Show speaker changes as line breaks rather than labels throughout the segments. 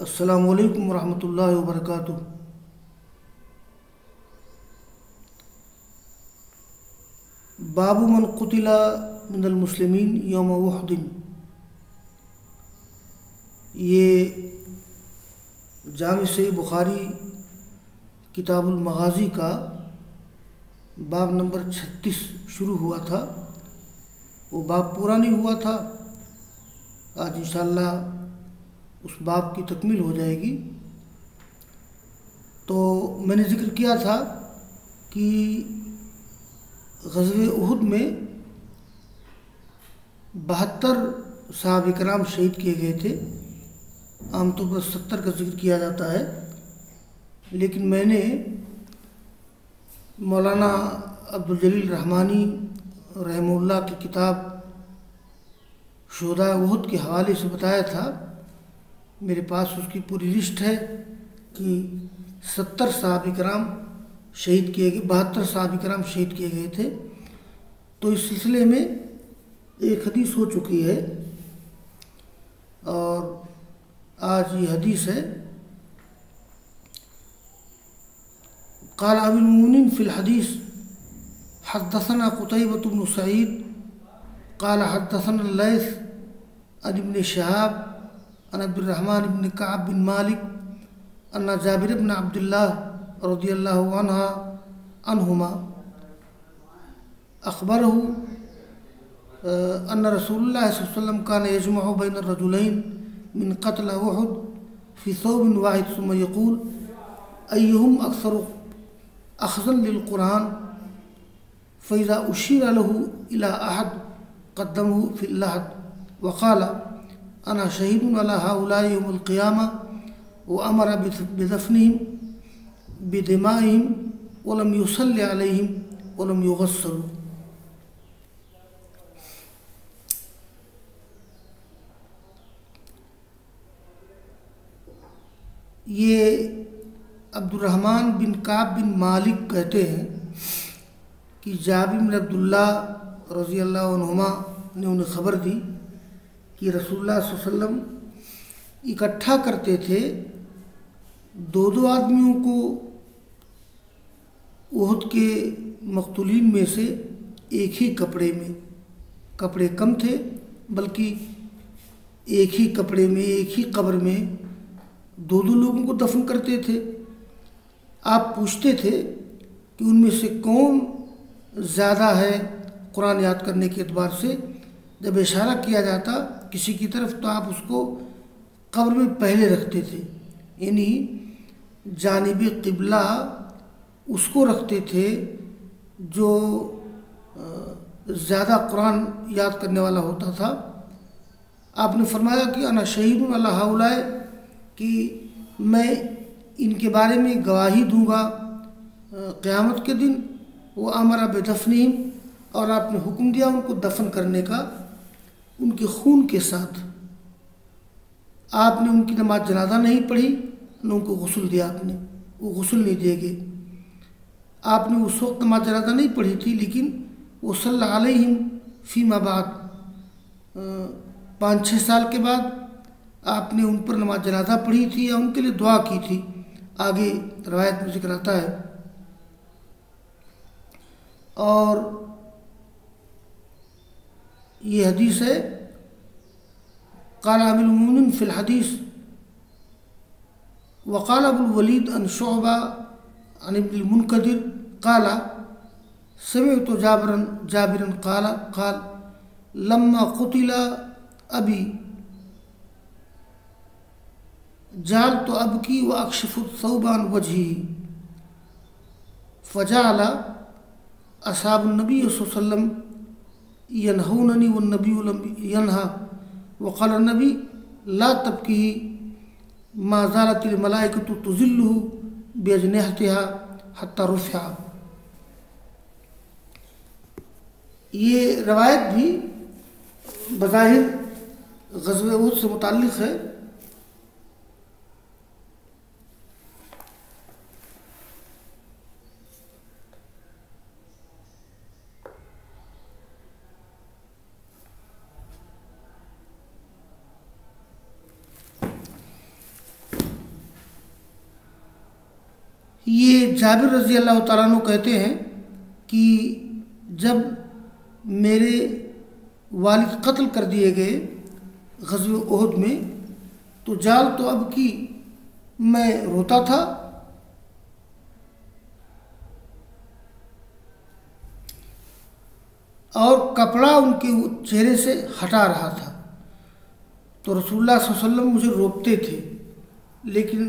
अस्सलामु अलैकुम वरहमतुल्लाहि वबरकातुह। बाबू मन कुतिला मिनल मुस्लिमीन यौम उहदिन। ये जामे सही बुखारी किताबुल मगाज़ी का बाब नंबर 36 शुरू हुआ था। वो बाब पूरा नहीं हुआ था। आज इंशाअल्लाह उस बाब की तकमील हो जाएगी। तो मैंने ज़िक्र किया था कि ग़ज़वे उहुद में 72 सहाबा किराम शहीद किए गए थे। आमतौर पर 70 का जिक्र किया जाता है, लेकिन मैंने मौलाना अब्दुल जलील रहमानी रहमहुल्लाह की किताब शुहदाए उहुद के हवाले से बताया था। मेरे पास उसकी पूरी लिस्ट है कि 70 सहाबा किराम शहीद किए गए, 72 सहाबा किराम शहीद किए गए थे। तो इस सिलसिले में एक हदीस हो चुकी है और आज ये हदीस है। क़ाल अमीरुल मोमिनीन फ़िल हदीस हद्दसना क़ुतैबह बिन सईद क़ाल हद्दसना लैस अन इब्न शिहाब अन अब्दुर्रहमान बिन कअब बिन मालिक अन्ना जाबिर बिन अब्दुल्लाह रज़ियल्लाहु अन्हुमा अख़बरहु अन्ना रसूलुल्लाह सल्लल्लाहु अलैहि वसल्लम कान यजमअु बैन अर्रजुलैन मिन क़त्ल उहुद फ़ी सौबिन वाहिद सुम्मा यक़ूल अय्युहुम अक्सरु अख़ज़न लिल-क़ुरआन फ़इज़ा उशिरा लहु इला अहद क़द्दमहु फ़िल लहद व क़ाल अना शहीदुन अला हाउलाइ यौमुल क़ियामा व अमरा बिदफ़निहिम बिदिमाइहिम व लम युसल्लि अलैहिम व लम युग़स्सलू। ये अब्दुर्रहमान बिन काब बिन मालिक कहते हैं कि जाबिर बिन अब्दुल्लाह रज़ियल्लाहु अन्हुमा ने उन्हें ख़बर दी कि रसूलुल्लाह सल्लल्लाहु अलैहि वसल्लम इकट्ठा करते थे दो दो आदमियों को उहुद के मक़तूलीन में से एक ही कपड़े में, कपड़े कम थे बल्कि एक ही कपड़े में एक ही कब्र में दो दो लोगों को दफन करते थे। आप पूछते थे कि उनमें से कौन ज़्यादा है कुरान याद करने के एतबार से। जब इशारा किया जाता किसी की तरफ तो आप उसको कब्र में पहले रखते थे, यानी जानिब क़िबला उसको रखते थे जो ज़्यादा कुरान याद करने वाला होता था। आपने फरमाया कि अना शहीदुन अला हाउलाए, कि मैं इनके बारे में गवाही दूंगा क़यामत के दिन। वो अमरा बिदफ़निहिम, और आपने हुक्म दिया उनको दफन करने का उनके खून के साथ। आपने उनकी नमाज जनाजा नहीं पढ़ी, न उनको गुस्ल दिया। आपने वो गुस्ल नहीं देंगे। आपने उस वक्त नमाज जनाजा नहीं पढ़ी थी, लेकिन वो सल्लल्लाहु अलैहिम फ़ीमा बाद 5-6 साल के बाद आपने उन पर नमाज जनाजा पढ़ी थी या उनके लिए दुआ की थी। आगे रवायत में जिक्र आता है। और ये हदीस है क़ाल अमीरुल मोमिनीन फ़िल हदीस व क़ाल अबुल वलीद अन शुअबा अन इब्नुल मुनकदिर क़ाल समिअतु जाबिरन क़ाल लम्मा क़ुतिला अबी जअलतु अबकी व अक्शिफु थौबा अन वजही फ़जअल असहाबुन नबी सल्लल्लाहु अलैहि वसल्लम यनहूननी वन्नबिय्यु लम यनहा व क़ाल नबी ला तबकी मा ज़ालतिल मलाइकतु तुज़िल्लुहु बिअजनिहतिहा हत्ता रुफ़िअ। ये रवायत भी बज़ाहिर ग़ज़वे उहुद से मुताल्लिक़ है। जाबिर रज़ी अल्लाह तआला अन्हु कहते हैं कि जब मेरे वालिद कत्ल कर दिए गए ग़ज़वे उहद में, तो जाल तो अब की मैं रोता था और कपड़ा उनके चेहरे से हटा रहा था। तो रसूलुल्लाह सल्लल्लाहु अलैहि वसल्लम मुझे रोकते थे, लेकिन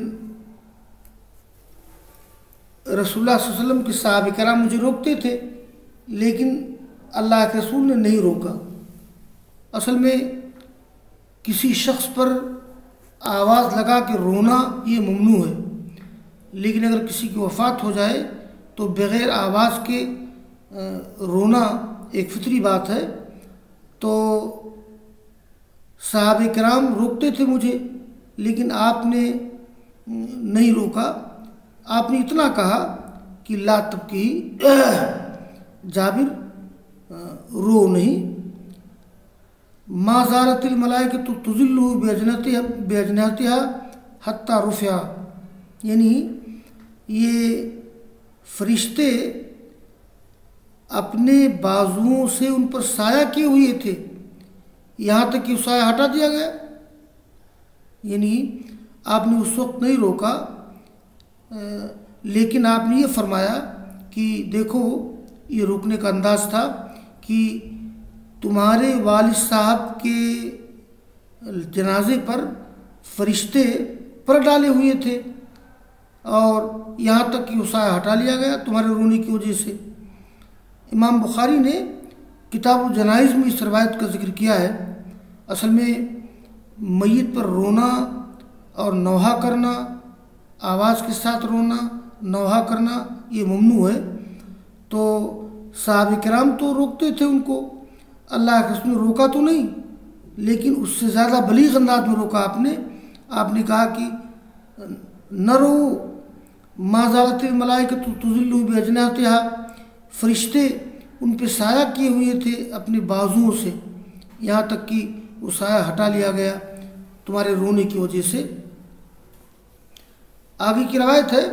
रसूलुल्लाह सल्लल्लाहु अलैहि वसल्लम के सहाबा किराम मुझे रोकते थे, लेकिन अल्लाह के रसूल ने नहीं रोका। असल में किसी शख्स पर आवाज़ लगा के रोना ये ममनू है, लेकिन अगर किसी की वफ़ात हो जाए तो बग़ैर आवाज़ के रोना एक फितरी बात है। तो सहाबे किराम रोकते थे मुझे, लेकिन आपने नहीं रोका। आपने इतना कहा कि ला तबकी, जाबिर रो नहीं। मा ज़ालतिल मलाइकतु तुज़िल्लु बिअजनिहतिहा हत्ता रुफ़िआ, यानी ये फरिश्ते अपने बाजुओं से उन पर साया किए हुए थे, यहाँ तक कि साया हटा दिया गया। यानी आपने उस वक्त नहीं रोका, लेकिन आपने ये फरमाया कि देखो, ये रोकने का अंदाज था कि तुम्हारे वालिद साहब के जनाजे पर फरिश्ते पर डाले हुए थे और यहाँ तक कि साया हटा लिया गया तुम्हारे रोने की वजह से। इमाम बुखारी ने किताबुल जनाइज़ में इस रवायत का जिक्र किया है। असल में मय्यत पर रोना और नौहा करना, आवाज़ के साथ रोना, नौहा करना, ये ममनू है। तो सहाबे किराम तो रोकते थे उनको, अल्लाह के रसूल ने रोका तो नहीं, लेकिन उससे ज़्यादा बलीग़ अंदाज में रोका आपने। आपने कहा कि न रो, मा ज़ालतिल मलाइकतु तुज़िल्लु बिअजनिहतिहा, फरिश्ते उन पे साया किए हुए थे अपने बाजुओं से, यहाँ तक कि वो साया हटा लिया गया तुम्हारे रोने की वजह से। आगे की रवायत है,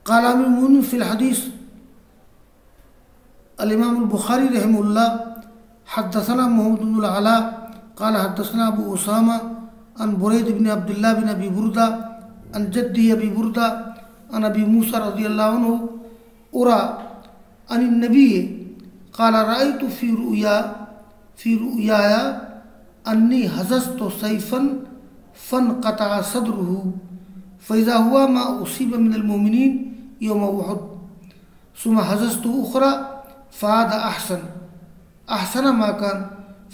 क़ाल अमीरुल मोमिनीन फ़िल हदीस अल इमाम अल बुखारी रहमहुल्लाह हद्दसना मुहम्मद बिन अल अला क़ाल हद्दसना अबू उसामा अन बुरैद बिन अब्दुल्लाह बिन अबी बुरदा अन जद्दी अबी बुरदा अन अबी मूसा रज़ियल्लाहु अन्हु उरा अन नबी क़ाल रअयतु फ़ी रुयाया अन्नी हज़ज़तु सैफ़न फ़नक़तअ सदरुहु फ़इज़ा हुआ मा उसीब मिनल मोमिनीन यौम उहुद सुम्मा हज़ज़तु उख़रा फ़आद अहसन मा कान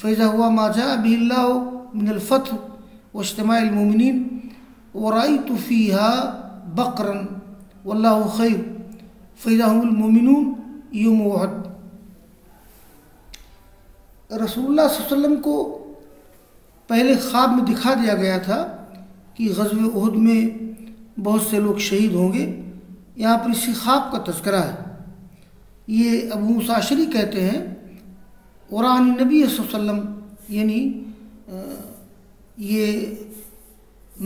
फ़इज़ा हुआ मा जाअ बिहिल्लाहु मिनल फ़त्ह वइज्तिमाइल मोमिनीन व रअयतु फ़ीहा बक़रन वल्लाहु खैर फ़इज़ा हुमुल मोमिनून यौम उहुद। रसूलुल्लाह सल्लल्लाहु अलैहि वसल्लम को पहले ख्वाब में दिखा दिया गया था कि ग़ज़वे उहुद में बहुत से लोग शहीद होंगे। यहाँ पर इसी ख्वाब का तज़किरा है। ये अबू मूसा अशरी कहते हैं, क़ुरान नबी सल्लल्लाहु अलैहि वसल्लम, यानी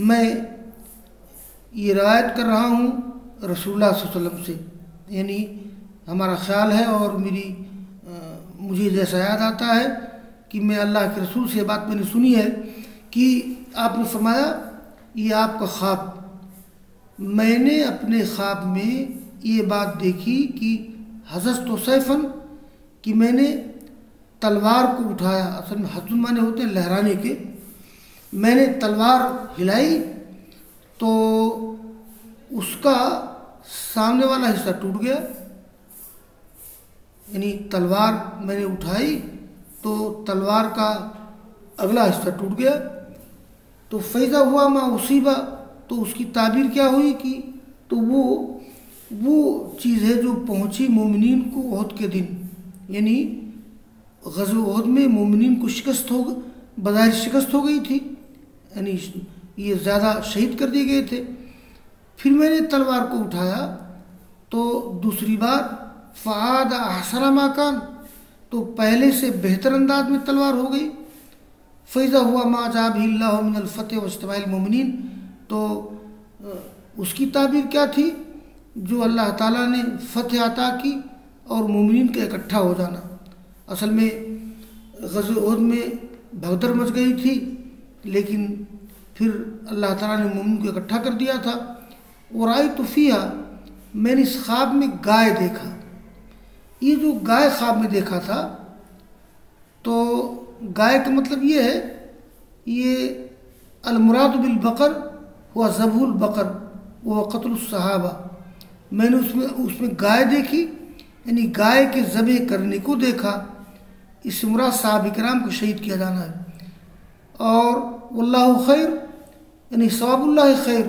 मैं ये रवायत कर रहा हूँ रसूलुल्लाह सल्लल्लाहु अलैहि वसल्लम से, यानी हमारा ख्याल है और मुझे जैसा याद आता है कि मैं अल्लाह के रसूल से बात मैंने सुनी है कि आपने फरमाया ये आपका ख्वाब, मैंने अपने ख्वाब में ये बात देखी कि हज़ज़तु सैफ़न, कि मैंने तलवार को उठाया। असल में हज़्ज़ माने होते हैं लहराने के। मैंने तलवार हिलाई तो उसका सामने वाला हिस्सा टूट गया, यानी तलवार मैंने उठाई तो तलवार का अगला हिस्सा टूट गया। तो फ़ैज़ा हुआ मा उसीबा, तो उसकी ताबीर क्या हुई कि तो वो चीज़ है जो पहुँची मोमिनीन को उहुद के दिन, यानी ग़ज़वे उहुद में मोमिनीन को शिकस्त हो, बज़ाहिर शिकस्त हो गई थी, यानी ये ज़्यादा शहीद कर दिए गए थे। फिर मैंने तलवार को उठाया तो दूसरी बार फ़आद अहसन मा कान, तो पहले से बेहतर अंदाज में तलवार हो गई। फ़इज़ा हुआ मा जाअ बिहिल्लाहु मिनल फ़त्ह वइज्तिमाइल मोमिनीन, तो उसकी ताबीर क्या थी? जो अल्लाह ताला ने फतह अता की और मोमिनीन का इकट्ठा हो जाना। असल में ग़ज़वे उहद में भगदड़ मच गई थी, लेकिन फिर अल्लाह ताला ने मोमिन को इकट्ठा कर दिया था। और आई तो फिया, मैंने इस ख्वाब में गाय देखा। ये जो गाय ख्वाब में देखा था, तो गाय का मतलब ये है, ये अलमुराद बिल बकर हुआ ज़बहुल बकर व क़त्लुस सहाबा। मैंने उसमें गाय देखी, यानी गाय के ज़बह करने को देखा। इससे मुराद सहाबा किराम को शहीद किया जाना है। और वल्लाहु खैर, यानी सवाबुल्लाह खैर,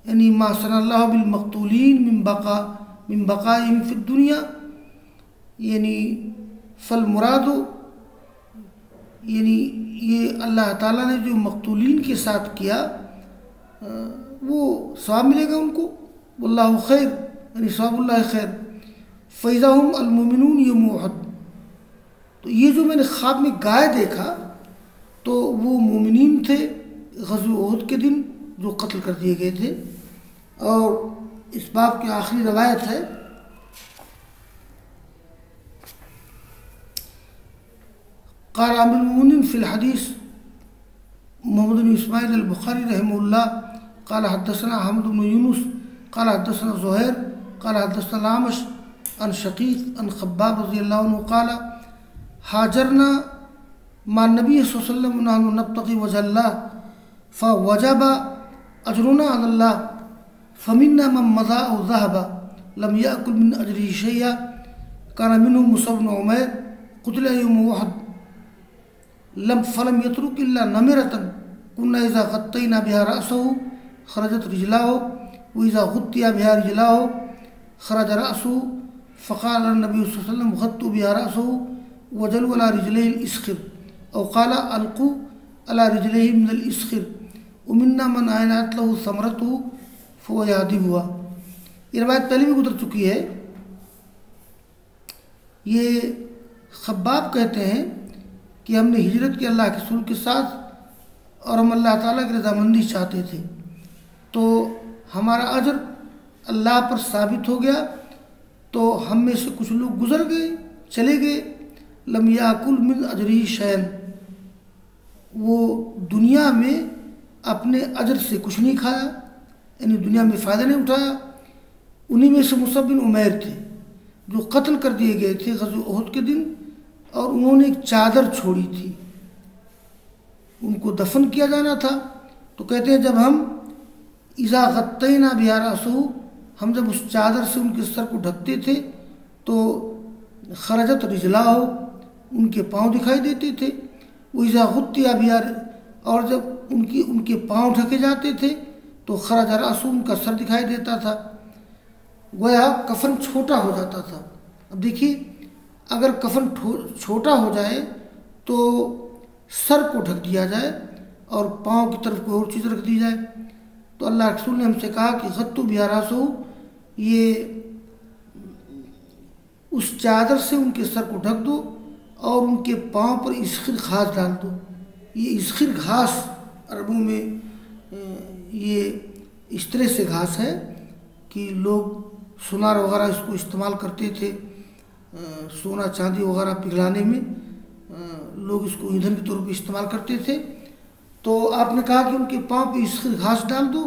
यानी मा सनल्लाहु बिल मक़तूलीन मिन बक़ाइहिम फ़िद दुनिया, यानी फल मुरादो, यानी ये अल्लाह ताला ने जो मक़तूलीन के साथ किया वो सवाब मिलेगा उनको। वल्लाहु खैर, यानी सवाबुल्लाह खैर। फ़इज़ा हुम अल-मुमिनून यौम उहद, तो ये जो मैंने ख्वाब में गाय देखा, तो वो मोमिनीन थे ग़ज़वे उहद के दिन जो कत्ल कर दिए गए थे। और इस बाब की आखिरी रवायत है, क़ाल अमीरुल मोमिनीन फ़िल हदीस मोहम्मद बिन इस्माइल अल-बुख़ारी रहमहुल्लाह क़ाल हद्दसना अहमद बिन यूनुस क़ाल हद्दसना ज़ुहैर क़ाल हद्दसना आमश अन शक़ीक़ अन ख़ब्बाब रज़ियल्लाहु अन्हु क़ाल हाजरना मा नबी सल्लल्लाहु अलैहि वसल्लम नहनु नब्तग़ी वजहल्लाह फ़वजब अजरुना अलल्लाह फ़मिन्ना मन मज़ा औ ज़हबा लम याकुल मिन अजरिही शैअ कान मिनहुम मुसअब बिन उमैर क़ुतिला यौम उहद लम फलम यत्रुक इल्ला नमिरतन कुन्ना इज़ा ग़त्तैना बिहा रअसहु ख़रजत रिजलाहु व इज़ा ग़ुत्तिया बिहा रिजलाहु ख़रज रअसहु फ़क़ाल नबी सल्लल्लाहु अलैहि वसल्लम ग़त्तू बिहा रअसहु वजलू अला रिजलैहि इस्ख़िर औ क़ाल अलक़ू अला रिजलैहि मिनल इस्ख़िर व मिन्ना मन आयनात लहु समरतुहु फ़हुव यादिबुहा। ये रवायत पहले भी गुज़र चुकी है। ये ख़ब्बाब कहते हैं कि हमने हिजरत की अल्लाह के रसूल के साथ, और हम अल्लाह ताला की रज़ामंदी चाहते थे, तो हमारा अजर अल्लाह पर साबित हो गया। तो हम में से कुछ लोग गुज़र गए, चले गए। लम याकुल मिन अजरिही शैअन, वो दुनिया में अपने अजर से कुछ नहीं खाया, यानी दुनिया में फ़ायदा नहीं उठाया। उन्हीं में से मुसअब बिन उमैर थे जो कत्ल कर दिए गए थे ग़ज़वे उहद के दिन, और उन्होंने एक चादर छोड़ी थी, उनको दफन किया जाना था। तो कहते हैं जब हम इज़ा ग़त्तैना बिहा रअसहु, हम जब उस चादर से उनके सर को ढकते थे तो ख़रजत रिजलाहु, उनके पाँव दिखाई देते थे। वो इज़ा ग़ुत्तिया बिहा, और जब उनके पाँव ढके जाते थे तो ख़रज रअसहु, उनका सर दिखाई देता था। गोया कफन छोटा हो जाता था। अब देखिए, अगर कफन छोटा हो जाए तो सर को ढक दिया जाए और पाँव की तरफ कोई और चीज़ रख दी जाए। तो अल्लाह के रसूल ने हमसे कहा कि ग़त्तू बिहा रअसहु, ये उस चादर से उनके सर को ढक दो और उनके पाँव पर इस्खिर घास डाल दो। ये इस्खिर घास अरबों में ये इस तरह से घास है कि लोग सुनार वगैरह इसको इस्तेमाल करते थे, सोना चांदी वगैरह पिघलाने में लोग इसको ईंधन के तौर पर इस्तेमाल करते थे। तो आपने कहा कि उनके पाँव पे इस्खिर घास डाल दो,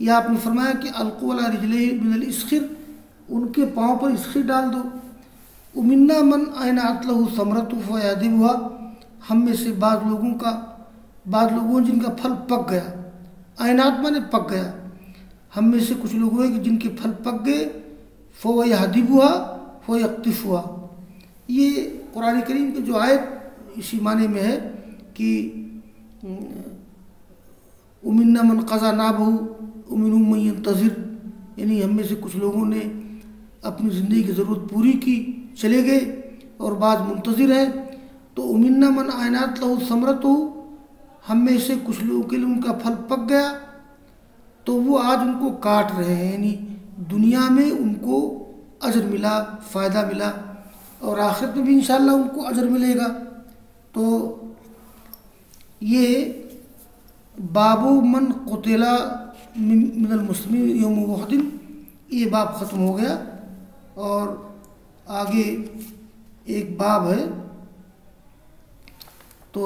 या आपने फरमाया कि अलक़ू अला रिजलैहि मिनल इस्खिर, उनके पाँव पर इस्खिर डाल दो। उमिन्ना मन आयनात लहु समरतुहु फ़हुव यादिबुहा, हम में से बाद लोगों जिनका फल पक गया, आयनात माने पक गया, हम में से कुछ लोग हुए कि जिनके फल पक गए, फ़हुव यादिबुहा फ़हुव यक़्तिफ़ुहा। ये कुरान करीम की जो आयत इसी माने में है कि उमिन्ना मन क़ज़ा नाबहु उमिन्हुम मन यंतज़िर, यानी हम में से कुछ लोगों ने अपनी ज़िंदगी की ज़रूरत पूरी की, चले गए, और बाद मुंतज़िर है। तो उमिन्ना मन आयनात लहु समरतुहु, हम में से कुछ लोगों के लिए उनका फल पक गया, तो वो आज उनको काट रहे हैं, यानी दुनिया में उनको अजर मिला, फ़ायदा मिला, और आखिरत में भी इंशाअल्लाह उनको अजर मिलेगा। तो ये बाबू मन कुतिला मिनल मुस्लिमीन यौम वहदिन, ये बाब ख़त्म हो गया। और आगे एक बाब है, तो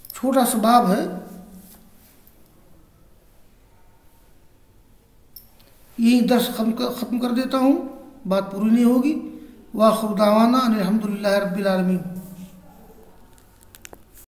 छोटा सा बाब है, यही दर्स ख़त्म कर देता हूँ, बात पूरी नहीं होगी। वाखिर दावाना अनिल हम्दुलिल्लाहि रब्बिल आलमीन।